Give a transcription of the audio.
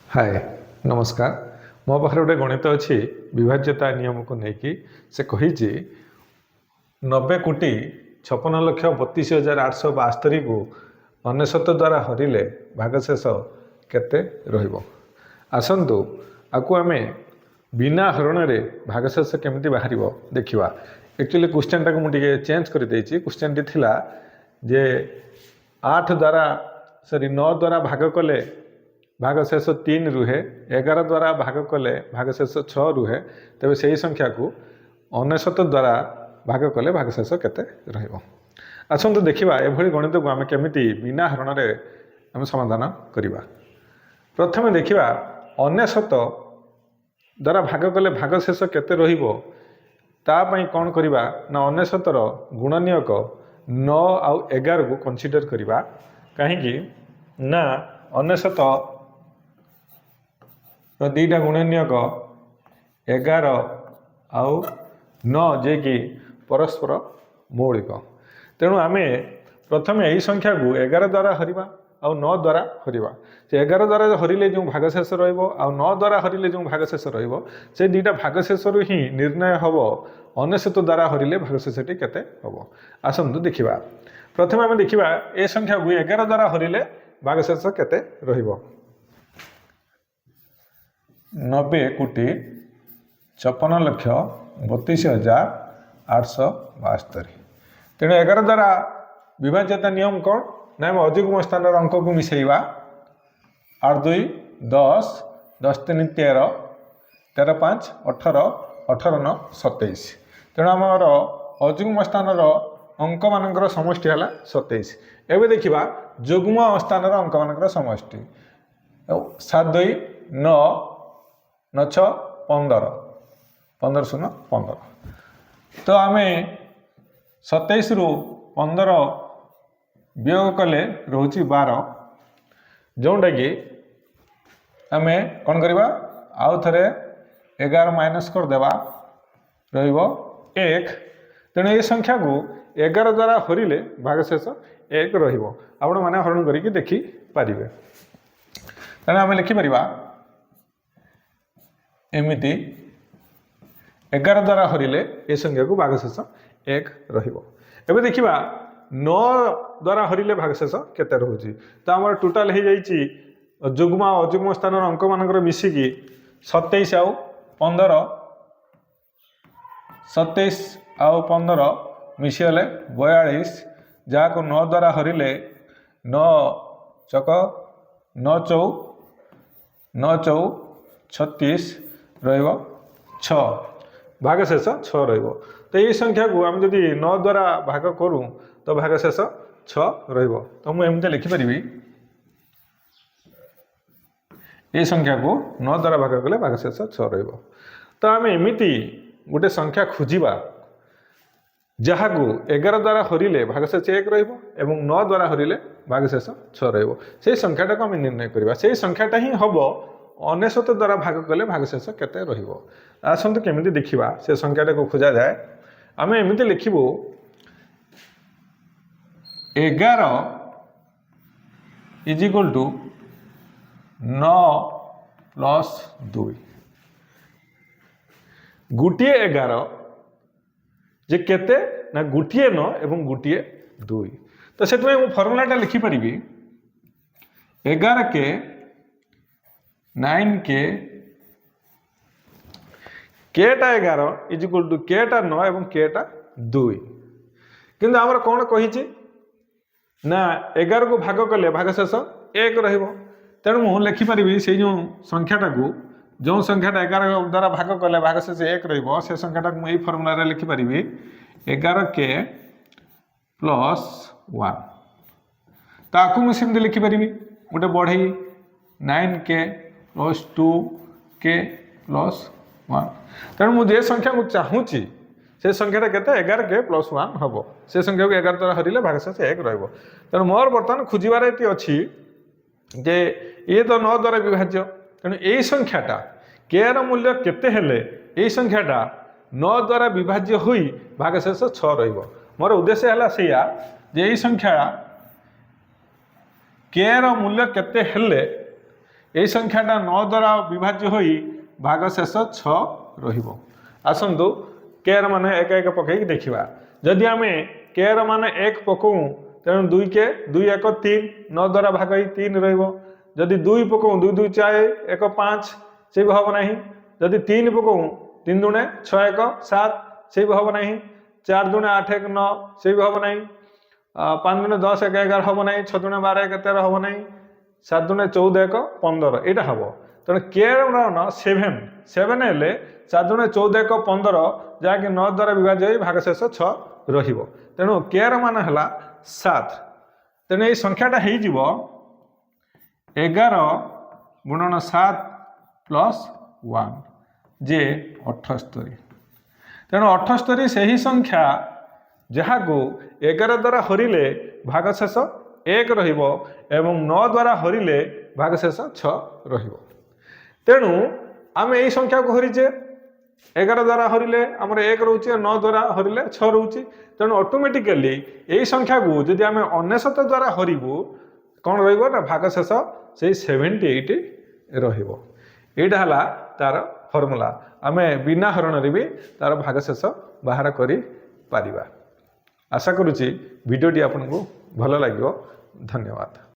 हाय नमस्कार मो पाखे गोटे गणित अच्छी विभाज्यता नियम को लेकिन से कही 90,56,32,872 को 99 द्वारा हरिले भागशेष केते रहिबो। आसंतु आपको आम बिना हरण रे भागशेष केमिति बाहरिबो देखिबा। एक्चुअली क्वेश्चन टाक मुझे चेंज कर देछि। क्वेश्चन टी थिला जे 8 द्वारा 9 द्वारा भाग कले भागशेष 3 रुहे, 11 द्वारा भाग कले भागशेष 6 रुहे। तेज से ही संख्या को 99 द्वारा भाग कले भागशेष केते रहिबो। आसंतु देखिबा एभली गणित को आम केमिति बिना हरण रे आम समाधान करिबा। प्रथमे देखिबा 99 द्वारा भाग कले भागशेष केते रहिबो। ता पई कोन करिबा ना 99 रो गुणनीयक 9 आउ 11 को कंसीडर करिबा। काहेकि ना 99 दीटा गुणनीयक 11 आउ 9 जे कि परस्पर मौलिक। तेणु आम प्रथम यही संख्या को 11 द्वारा हरिबा आउ 9 द्वारा हरिबा। से 11 द्वारा हरिले जो भागशेष रहिबो आउ 9 द्वारा हरिले जो भागशेष रहिबो से दीटा भागशेष रु ही निर्णय हबो 99 द्वारा हरिले भागशेषटी केते हबो। आसंतु देखिबा। प्रथम आम देखिबा ए संख्या को 11 द्वारा हरिले भागशेष केते रहिबो। 90,56,32,872। तेणु 11 द्वारा विभाज्यता नियम कौन ना अजुग्म स्थान अंक को मिसेवा। 8 2 10, 10 3 13, 13 5 18, 18 9 27। तेणु आमर अजुग्म स्थान अंक मानकर समष्टि है 27। एवं देखा जुग्म स्थान अंक मानकर समष्टि 7 2 9 9 6 15, 15 0 15। तो आम 27 रु 15 वियोग कले रोची 12, जोटा कि आम कौन करवा आउ थे 11 माइनस करदेवा रहिबो 1। तेणु ये संख्या को 11 द्वारा हरिले भागशेष 1 रहिबो। आपण माने हरण करिक देखि पारिबे। तेणु आम लिखिपर एमिति 11 द्वारा हरिले ए संख्या को भागशेष 1 रहिबो। एबे देखिबा 9 द्वारा हरिले भागशेष केते रहउची। तो हमर टोटल हे जाईची जुग्म अजुग्म स्थान अंक मानकर मिसिकी 27 आउ 15, 27 आउ 15 मिसिगले 42, जहाँ को 9 द्वारा हरिले 9 चक 9 चौ 9 चौ 36 रहिबो 6, भागशेष 6 रहिबो। तो ये संख्या को आम जदि 9 द्वारा भाग करूँ तो भागशेष 6 रहिबो। तो मुझे एमती लिखिपारि ये संख्या को 9 द्वारा भाग कले भागशेष 6 रहिबो। तो आम एमिति गोटे संख्या खोजिबा जहाँ को 11 द्वारा हरिले भागशेष 1 रहिबो एवं 9 द्वारा हरिले भागशेष 6 रहिबो। से संख्याटा को आम निर्णय करबा। से संख्याटा ही हबो 99 द्वारा भाग कले भागशेष केते रहिबो। आसंतु केमिति देखिबा से संख्याटा को खोजा जाए। आम एमिति लिखिबो 11 इज इक्वल टू 9 प्लस 2। गोटे 11 जे केते ना गोटे 9 एवं गोटे 2। तो से फर्मुलाटा लिखिपारि 11 के 9 के केटा 11 इज इक्वल टू केटा 9 एवं केटा 2। किंतु आमर कौन कही ना 11 को भाग कले भागशेष 1 रहिबो। तेणु मुझे लिखिपारि से जो संख्याटा को जो संख्याटा 11 द्वारा भाग कले भागशेष 1 रहिबो से संख्याटा को यही फर्मुला लिखिपारि 11 के प्लस 1। ताकू मुझे सेमती लिखिपारि गोटे बढ़ई 9 के प्लस 2 के प्लस 1। तेणु मुझे संख्या को चाहूँगी से संख्याटा केते 11 के प्लस 1 हम। से संख्या को 11 द्वारा हरिले भागशेष 1 रहिबो। तेणु मोर बर्तमान खोजार ये अच्छी जे ये तो 9 द्वारा विभाज्य। तेणु यही संख्याटा के मूल्य केते हेले यही संख्याटा 9 द्वारा विभाज्य होई भागशेष 6 रहिबो। मोर उद्देश्य है सैया जे यही संख्या के मूल्य केते हेले এই সংখ্যাটা 9 দ্বারা বিভাজ্য হয়ে ভাগশেষ 6 রহিব। আসন্তু কে র মান এক এক পকাই দেখিবা। যদি আমি কে র মান 1 পকাউ তেণু 2 কে 2 1 3 9 দ্বারা ভাগ হয়ে 3 রহিব। যদি 2 পকাউ 2 2 4 1 5 সেই হব না। যদি 3 পকাউ 3 দুণে 6 1 7 সেই হব না। 4 দুণে 8 1 9 সেই হব না। 5 দুণে 10 1 11 হব না। 6 দুণে 12 1 13 হব না। 7 দুণে 14 1 15 এটা হব। তেমন কে র মান 7 7 হেলে 4 দুণে 14 1 15 যা কি 9 দ্বারা বিভাজ্য হয়ে ভাগশেষ 6 রহিব। তেণু কে র মান হলা 7। তেণু এই সংখ্যাটা হয়ে যাব 11 গুণন 7 প্লস 1 যে 78। তেणु 78 ସେହି ସଂଖ୍ୟା ଯାହାକୁ 11 ଦ୍ୱାରା ହରିଲେ ଭାଗଶେଷ 1 ରହିବ ଏବଂ 9 ଦ୍ୱାରା ହରିଲେ ଭାଗଶେଷ 6 ରହିବ। ତେଣୁ ଆମେ ଏହି ସଂଖ୍ୟାକୁ ହରିଛେ 11 ଦ୍ୱାରା ହରିଲେ ଆମର 1 ରହୁଛି, 9 ଦ୍ୱାରା ହରିଲେ 6 ରହୁଛି। ତେଣୁ ଅଟୋମେଟିକାଲି ଏହି ସଂଖ୍ୟାକୁ ଯଦି ଆମେ 99 ଦ୍ୱାରା ହରିବୁ କ'ଣ ରହିବ ନା ଭାଗଶେଷ ସେଇ 78 ରହିବ। ଏଇଟା ହେଲା ତାର ଫର୍ମୁଲା। ଆମେ ବିନା ହରଣରେ ବି ତାର ଭାଗଶେଷ ବାହାର କରିପାରିବା। ଆଶା କରୁଛି ଭିଡ଼ିଓଟି ଆପଣଙ୍କୁ ଭଲ ଲାଗିବ। ଧନ୍ୟବାଦ।